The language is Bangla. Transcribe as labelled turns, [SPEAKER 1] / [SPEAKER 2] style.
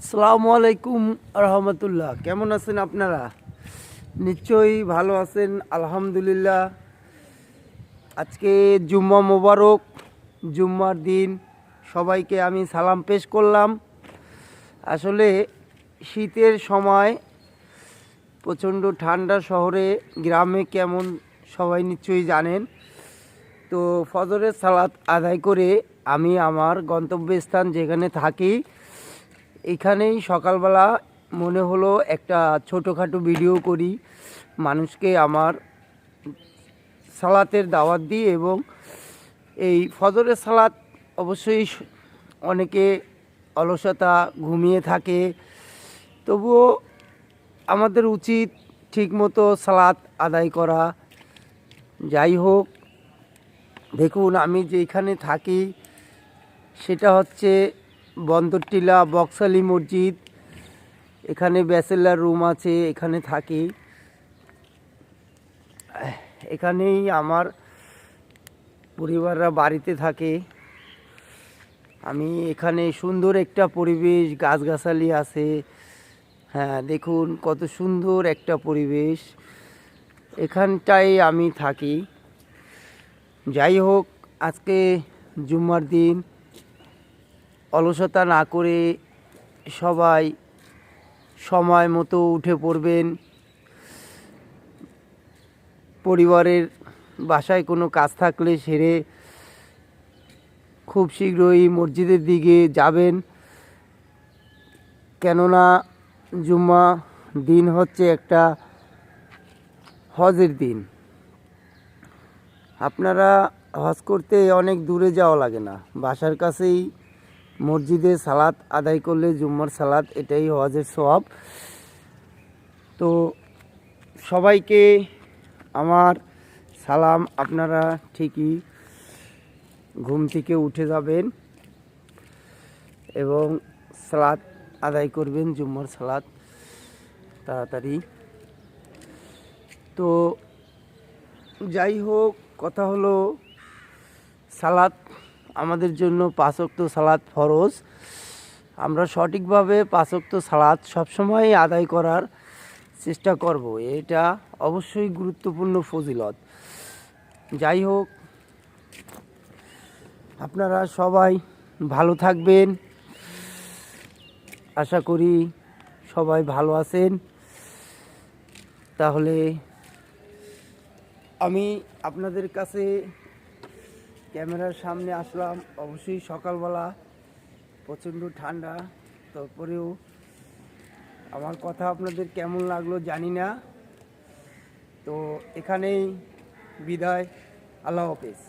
[SPEAKER 1] আসসালামু আলাইকুম রহমতুল্লাহ। কেমন আছেন আপনারা? নিশ্চয়ই ভালো আছেন, আলহামদুলিল্লাহ। আজকে জুম্মা মোবারক, জুম্মার দিন সবাইকে আমি সালাম পেশ করলাম। আসলে শীতের সময় প্রচণ্ড ঠান্ডা, শহরে গ্রামে কেমন সবাই নিশ্চয়ই জানেন। তো ফজরের সালাত আদায় করে আমি আমার গন্তব্যস্থান যেখানে থাকি এখানেই সকালবেলা মনে হলো একটা ছোটোখাটো ভিডিও করি, মানুষকে আমার সালাতের দাওয়াত দিই। এবং এই ফজরের সালাত অবশ্যই অনেকে অলসতা ঘুমিয়ে থাকে, তবুও আমাদের উচিত ঠিকমতো সালাত আদায় করা। যাই হোক, দেখুন আমি যেখানে থাকি সেটা হচ্ছে বন্দরটিলা বকশালী মসজিদ। এখানে ব্যাচেলার রুম আছে, এখানে থাকি। এখানেই আমার পরিবাররা বাড়িতে থাকে। আমি এখানে সুন্দর একটা পরিবেশ, গাছগাছালি আছে। হ্যাঁ, দেখুন কত সুন্দর একটা পরিবেশ, এখানটায় আমি থাকি। যাই হোক, আজকে জুম্মার দিন অলসতা না করে সবাই সময় মতো উঠে পড়বেন। পরিবারের বাসায় কোনো কাজ থাকলে সেরে খুব শীঘ্রই মসজিদের দিকে যাবেন, কেননা জুম্মা দিন হচ্ছে একটা হজের দিন। আপনারা হজ করতে অনেক দূরে যাওয়া লাগে না, বাসার কাছেই মসজিদে সালাত আদায় করলে জুম্মার সালাত, এটাই হজের সওয়াব। তো সবাইকে আমার সালাম। আপনারা ঠিকই ঘুম থেকে উঠে যাবেন এবং সালাত আদায় করবেন, জুম্মার সালাত তাড়াতাড়ি। তো যাই হোক, কথা হলো সালাত আমাদের জন্য 5 ওয়াক্ত সালাত ফরজ। আমরা সঠিকভাবে 5 ওয়াক্ত সালাত সবসময় আদায় করার চেষ্টা করব, এটা অবশ্যই গুরুত্বপূর্ণ ফজিলত। যাই হোক, আপনারা সবাই ভালো থাকবেন, আশা করি সবাই ভালো আছেন। তাহলে আমি আপনাদের কাছে ক্যামেরার সামনে আসলাম। অবশ্যই সকালবেলা প্রচণ্ড ঠান্ডা, তারপরেও আমার কথা আপনাদের কেমন লাগলো জানি না। তো এখানেই বিদায়, আল্লাহ হাফেজ।